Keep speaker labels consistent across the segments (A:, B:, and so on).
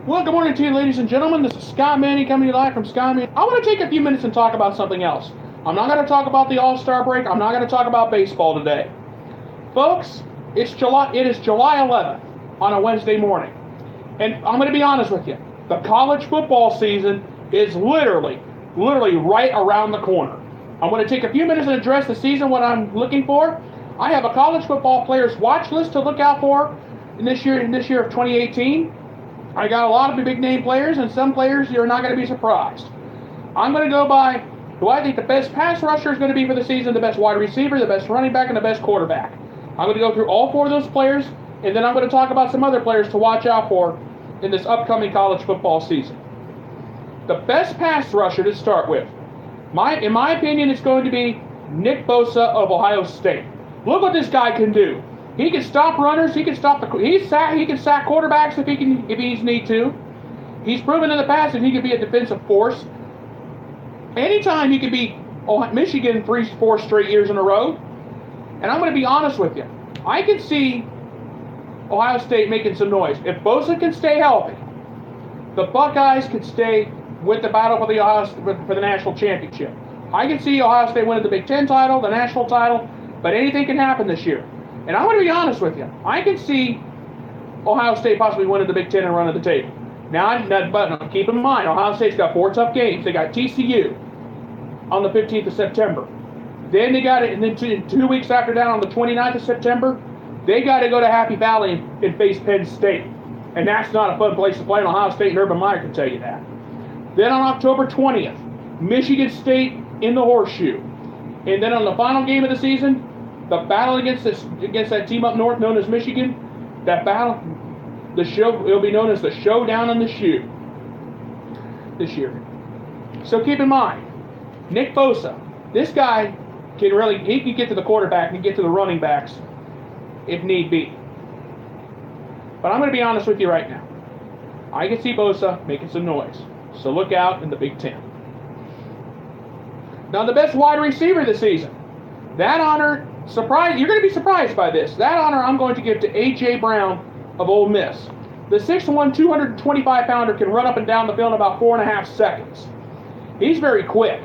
A: Well, good morning to you, ladies and gentlemen. This is Scott Manny coming to you live from Scott Manny. I want to take a few minutes and talk about something else. I'm not going to talk about the All-Star break. I'm not going to talk about baseball today. Folks, it is July 11th on a Wednesday morning. And I'm going to be honest with you. The college football season is literally right around the corner. I'm going to take a few minutes and address the season, what I'm looking for. I have a college football players watch list to look out for in this year of 2018. I got a lot of big name players, and some players you're not going to be surprised. I'm going to go by who I think the best pass rusher is going to be for the season, the best wide receiver, the best running back, and the best quarterback. I'm going to go through all four of those players, and then I'm going to talk about some other players to watch out for in this upcoming college football season. The best pass rusher to start with, in my opinion, it's going to be Nick Bosa of Ohio State. Look what this guy can do. He can stop runners. He can sack quarterbacks if he need to. He's proven in the past that he can be a defensive force. Anytime he could beat Michigan 3-4 straight years in a row. And I'm going to be honest with you. I can see Ohio State making some noise. If Bosa can stay healthy, the Buckeyes can stay with the battle for the national championship. I can see Ohio State winning the Big Ten title, the national title, but anything can happen this year. And I'm going to be honest with you. I can see Ohio State possibly winning the Big Ten and running the table. But keep in mind, Ohio State's got 4 tough games. They got TCU on the 15th of September. Then they got it, and then 2 weeks after that, on the 29th of September, they got to go to Happy Valley and face Penn State. And that's not a fun place to play in Ohio State, and Urban Meyer can tell you that. Then on October 20th, Michigan State in the Horseshoe. And then on the final game of the season, the battle against that team up north known as Michigan, it'll be known as the Showdown in the Shoe this year. So keep in mind, Nick Bosa, this guy he can get to the quarterback and get to the running backs if need be. But I'm going to be honest with you right now. I can see Bosa making some noise. So look out in the Big Ten. Now the best wide receiver this season. That honor, you're going to be surprised by this. That honor I'm going to give to A.J. Brown of Ole Miss. The 6'1", 225-pounder can run up and down the field in about 4.5 seconds. He's very quick,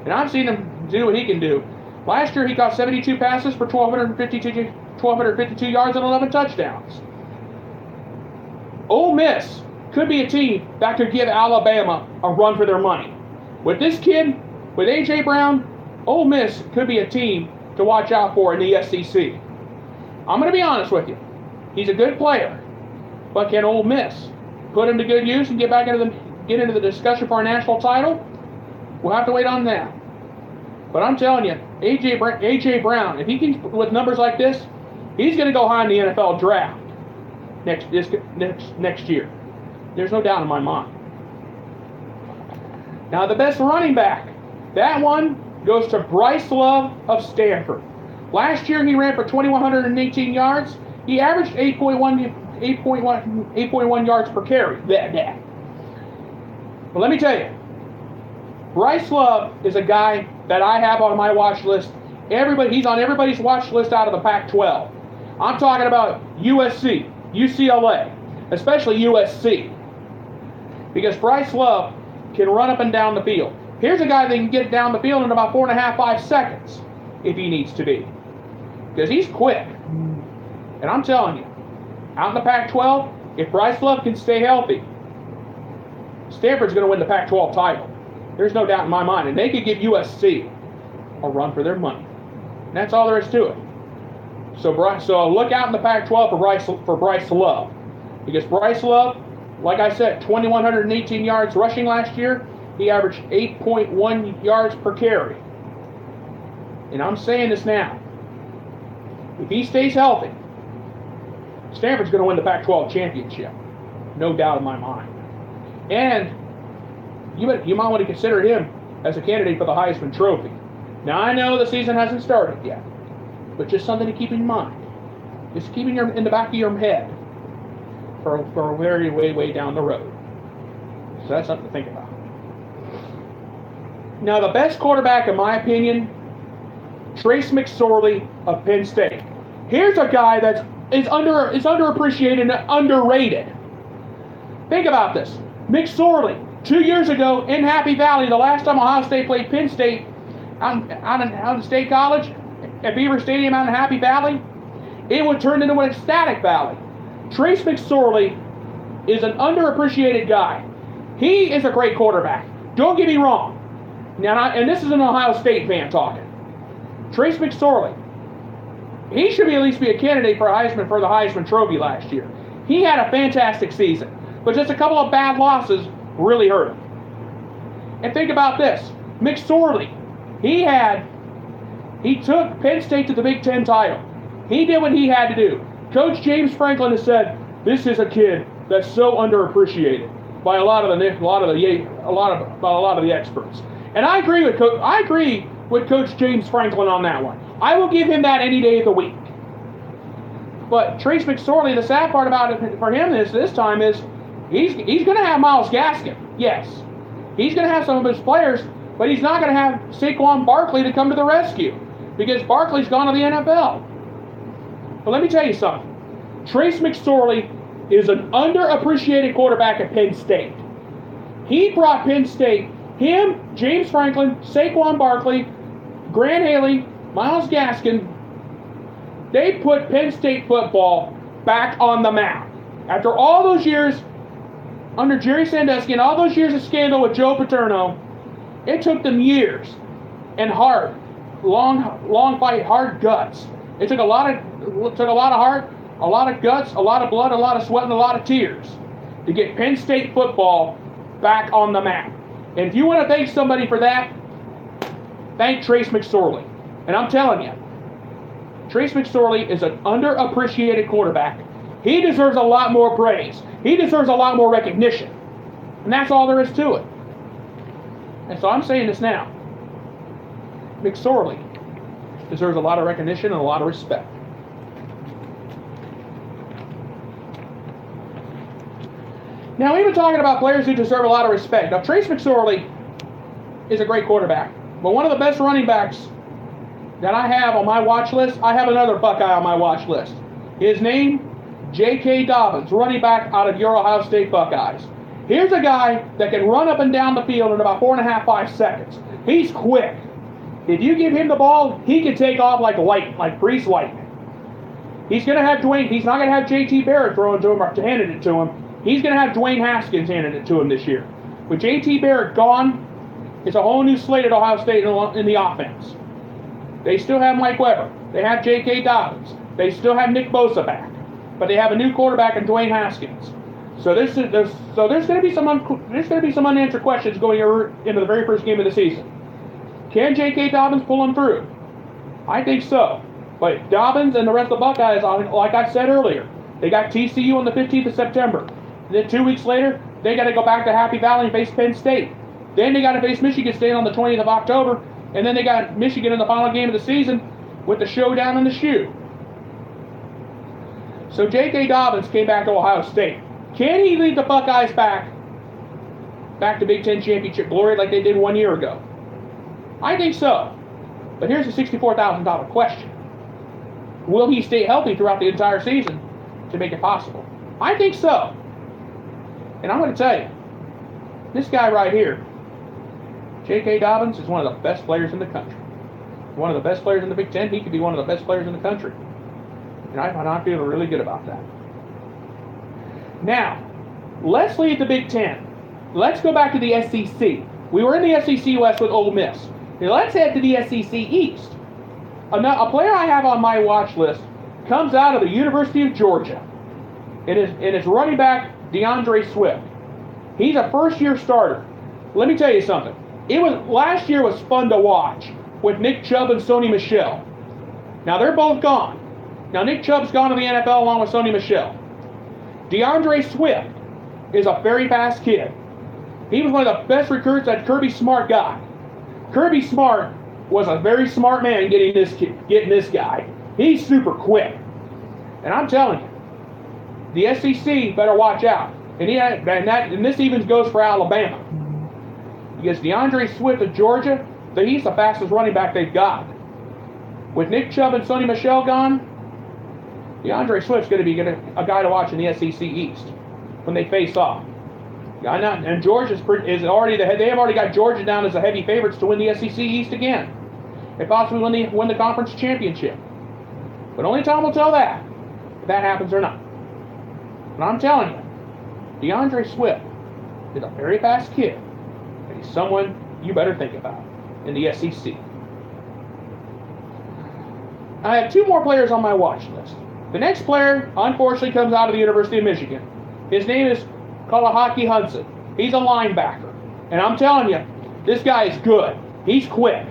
A: and I've seen him do what he can do. Last year he caught 72 passes for 1,252 yards and 11 touchdowns. Ole Miss could be a team that could give Alabama a run for their money. With this kid, with A.J. Brown, Ole Miss could be a team to watch out for in the SEC. I'm going to be honest with you. He's a good player, but can Ole Miss put him to good use and get into the discussion for a national title? We'll have to wait on that. But I'm telling you, A.J. Brown, if he can with numbers like this, he's going to go high in the NFL draft next year. There's no doubt in my mind. Now the best running back, that one goes to Bryce Love of Stanford. Last year he ran for 2,118 yards. He averaged 8.1 yards per carry. But let me tell you, Bryce Love is a guy that I have on my watch list. He's on everybody's watch list out of the Pac-12. I'm talking about USC, UCLA, especially USC. Because Bryce Love can run up and down the field. Here's a guy that can get down the field in about 4.5-5 seconds if he needs to be. Because he's quick. And I'm telling you, out in the Pac-12, if Bryce Love can stay healthy, Stanford's going to win the Pac-12 title. There's no doubt in my mind. And they could give USC a run for their money. And that's all there is to it. So look out in the Pac-12 for Bryce Love. Because Bryce Love, like I said, 2,118 yards rushing last year. He averaged 8.1 yards per carry. And I'm saying this now. If he stays healthy, Stanford's going to win the Pac-12 championship. No doubt in my mind. And you might want to consider him as a candidate for the Heisman Trophy. Now, I know the season hasn't started yet, but just something to keep in mind. Just keeping in the back of your head for a very way down the road. So that's something to think about. Now, the best quarterback, in my opinion, Trace McSorley of Penn State. Here's a guy that is underappreciated and underrated. Think about this. McSorley, 2 years ago in Happy Valley, the last time Ohio State played Penn State out in State College, at Beaver Stadium out in Happy Valley, it would turn into an ecstatic valley. Trace McSorley is an underappreciated guy. He is a great quarterback. Don't get me wrong. Now, and this is an Ohio State fan talking. Trace McSorley, he should at least be a candidate for the Heisman Trophy last year. He had a fantastic season, but just a couple of bad losses really hurt him. And think about this. McSorley, he took Penn State to the Big Ten title. He did what he had to do. Coach James Franklin has said, this is a kid that's so underappreciated by a lot of the experts. And I agree with Coach James Franklin on that one. I will give him that any day of the week. But Trace McSorley, the sad part about it for him this time is he's going to have Myles Gaskin. Yes. He's going to have some of his players, but he's not going to have Saquon Barkley to come to the rescue because Barkley's gone to the NFL. But let me tell you something. Trace McSorley is an underappreciated quarterback at Penn State. He brought Penn State, him, James Franklin, Saquon Barkley, Grant Haley, Myles Gaskin, they put Penn State football back on the map. After all those years under Jerry Sandusky and all those years of scandal with Joe Paterno, it took them years and long fight, hard guts. It took a lot of heart, a lot of guts, a lot of blood, a lot of sweat, and a lot of tears to get Penn State football back on the map. And if you want to thank somebody for that, thank Trace McSorley. And I'm telling you, Trace McSorley is an underappreciated quarterback. He deserves a lot more praise. He deserves a lot more recognition. And that's all there is to it. And so I'm saying this now. McSorley deserves a lot of recognition and a lot of respect. Now, we've been talking about players who deserve a lot of respect. Now, Trace McSorley is a great quarterback. But one of the best running backs that I have on my watch list, I have another Buckeye on my watch list. His name, J.K. Dobbins, running back out of your Ohio State Buckeyes. Here's a guy that can run up and down the field in about 4.5, 5 seconds. He's quick. If you give him the ball, he can take off like grease lightning. He's going to have he's not going to have J.T. Barrett throwing to him or handing it to him. He's going to have Dwayne Haskins handing it to him this year. With J.T. Barrett gone, it's a whole new slate at Ohio State in the offense. They still have Mike Weber. They have J.K. Dobbins. They still have Nick Bosa back. But they have a new quarterback in Dwayne Haskins. So there's going to be some unanswered questions going into the very first game of the season. Can J.K. Dobbins pull them through? I think so. But Dobbins and the rest of the Buckeyes, like I said earlier, they got TCU on the 15th of September. And then 2 weeks later, they got to go back to Happy Valley and face Penn State. Then they got to face Michigan State on the 20th of October. And then they got Michigan in the final game of the season with the showdown in the shoe. So J.K. Dobbins came back to Ohio State. Can he lead the Buckeyes back to Big Ten championship glory like they did 1 year ago? I think so. But here's the $64,000 question. Will he stay healthy throughout the entire season to make it possible? I think so. And I'm going to tell you, this guy right here, J.K. Dobbins, is one of the best players in the country. One of the best players in the Big Ten. He could be one of the best players in the country. And I'm feeling really good about that. Now, let's leave the Big Ten. Let's go back to the SEC. We were in the SEC West with Ole Miss. Now let's head to the SEC East. A player I have on my watch list comes out of the University of Georgia. And it's running back DeAndre Swift. He's a first-year starter. Let me tell you something. Last year was fun to watch with Nick Chubb and Sony Michel. Now they're both gone. Now Nick Chubb's gone to the NFL along with Sony Michel. DeAndre Swift is a very fast kid. He was one of the best recruits that Kirby Smart got. Kirby Smart was a very smart man getting this guy. He's super quick. And I'm telling you, the SEC better watch out. And this even goes for Alabama. Because DeAndre Swift of Georgia, he's the fastest running back they've got. With Nick Chubb and Sony Michel gone, DeAndre Swift's going to be a guy to watch in the SEC East when they face off. And Georgia is already they have already got Georgia down as the heavy favorites to win the SEC East again, and possibly win the conference championship. But only time will tell that if that happens or not. But I'm telling you, DeAndre Swift is a very fast kid, and he's someone you better think about in the SEC. I have two more players on my watch list. The next player, unfortunately, comes out of the University of Michigan. His name is Kalahaki Hudson. He's a linebacker. And I'm telling you, this guy is good. He's quick.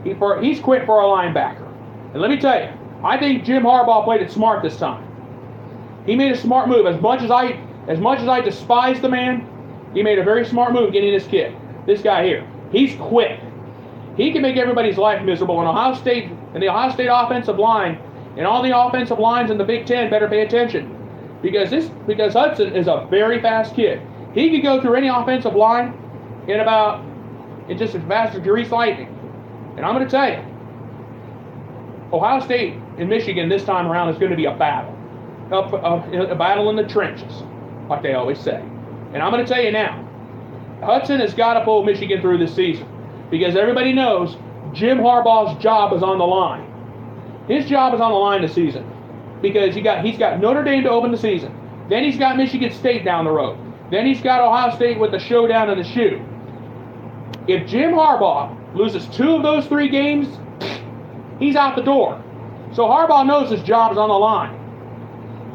A: He's quick for a linebacker. And let me tell you, I think Jim Harbaugh played it smart this time. He made a smart move. As much as I despise the man, he made a very smart move getting this kid. This guy here. He's quick. He can make everybody's life miserable. And the Ohio State offensive line and all the offensive lines in the Big Ten better pay attention. Because Hudson is a very fast kid. He could go through any offensive line in just as fast as grease lightning. And I'm going to tell you, Ohio State and Michigan this time around is going to be a battle. A battle in the trenches, like they always say. And I'm going to tell you now, Hudson has got to pull Michigan through this season. Because everybody knows Jim Harbaugh's job is on the line. His job is on the line this season. Because he's got Notre Dame to open the season. Then he's got Michigan State down the road. Then he's got Ohio State with the showdown in the shoe. If Jim Harbaugh loses 2 of those 3 games, he's out the door. So Harbaugh knows his job is on the line.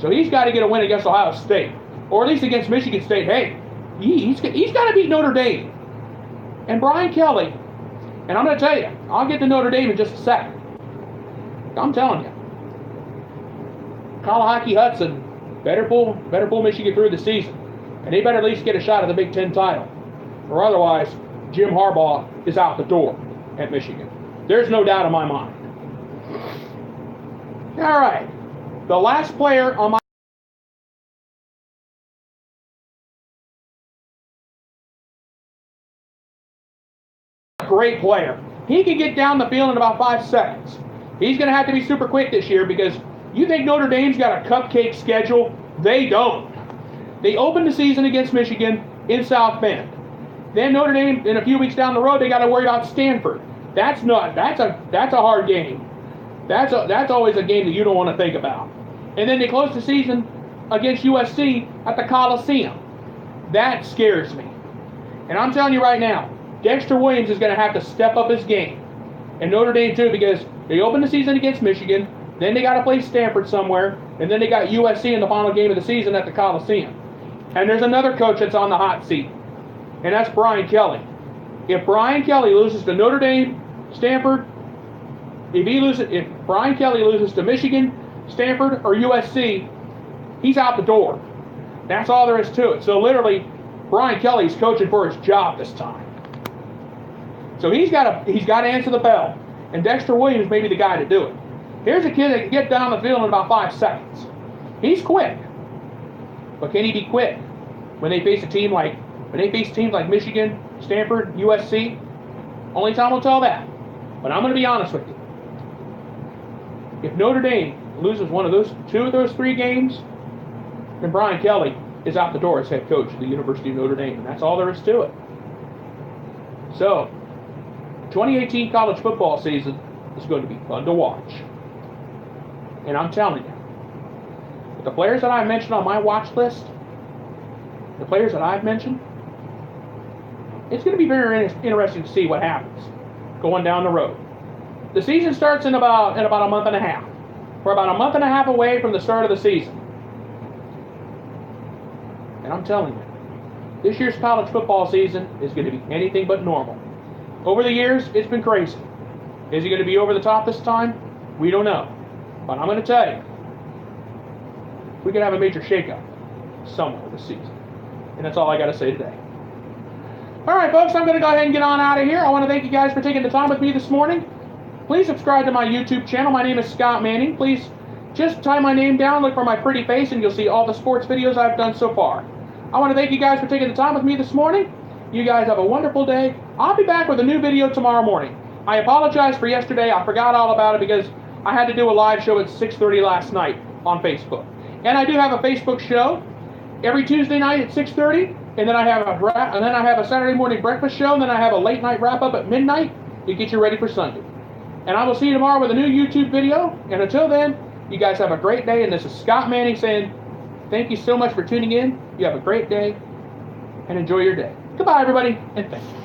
A: So he's got to get a win against Ohio State. Or at least against Michigan State. Hey, he's got to beat Notre Dame. And Brian Kelly, and I'm going to tell you, I'll get to Notre Dame in just a second. I'm telling you, Kalahaki Hudson better pull Michigan through the season. And they better at least get a shot at the Big Ten title. Or otherwise, Jim Harbaugh is out the door at Michigan. There's no doubt in my mind. All right. The last player on my great player. He can get down the field in about 5 seconds. He's going to have to be super quick this year because you think Notre Dame's got a cupcake schedule? They don't. They opened the season against Michigan in South Bend. Then Notre Dame, in a few weeks down the road, they got to worry about Stanford. That's a hard game. That's always a game that you don't want to think about. And then they close the season against USC at the Coliseum. That scares me. And I'm telling you right now, Dexter Williams is going to have to step up his game. And Notre Dame too, because they opened the season against Michigan, then they got to play Stanford somewhere, and then they got USC in the final game of the season at the Coliseum. And there's another coach that's on the hot seat, and that's Brian Kelly. If Brian Kelly loses to Notre Dame, Stanford, if Brian Kelly loses to Michigan, Stanford, or USC, he's out the door. That's all there is to it. So literally, Brian Kelly's coaching for his job this time. So he's got to answer the bell, and Dexter Williams may be the guy to do it. Here's a kid that can get down the field in about 5 seconds. He's quick, but can he be quick when they face teams like Michigan, Stanford, USC? Only time will tell that. But I'm going to be honest with you. If Notre Dame loses two of those 3 games, then Brian Kelly is out the door as head coach of the University of Notre Dame, and that's all there is to it. So, 2018 college football season is going to be fun to watch. And I'm telling you, the players that I mentioned on my watch list, it's going to be very interesting to see what happens going down the road. The season starts in about a month and a half. We're about a month and a half away from the start of the season. And I'm telling you, this year's college football season is going to be anything but normal. Over the years, it's been crazy. Is it going to be over the top this time? We don't know. But I'm going to tell you, we could have a major shakeup somewhere this season. And that's all I got to say today. All right, folks, I'm going to go ahead and get on out of here. I want to thank you guys for taking the time with me this morning. Please subscribe to my YouTube channel. My name is Scott Manning. Please just type my name down, look for my pretty face, and you'll see all the sports videos I've done so far. I want to thank you guys for taking the time with me this morning. You guys have a wonderful day. I'll be back with a new video tomorrow morning. I apologize for yesterday. I forgot all about it because I had to do a live show at 6:30 last night on Facebook. And I do have a Facebook show, every Tuesday night at 6:30, and then I have a Saturday morning breakfast show, and then I have a late night wrap up at midnight to get you ready for Sunday. And I will see you tomorrow with a new YouTube video. And until then, you guys have a great day. And this is Scott Manning saying thank you so much for tuning in. You have a great day and enjoy your day. Goodbye, everybody, and thank you.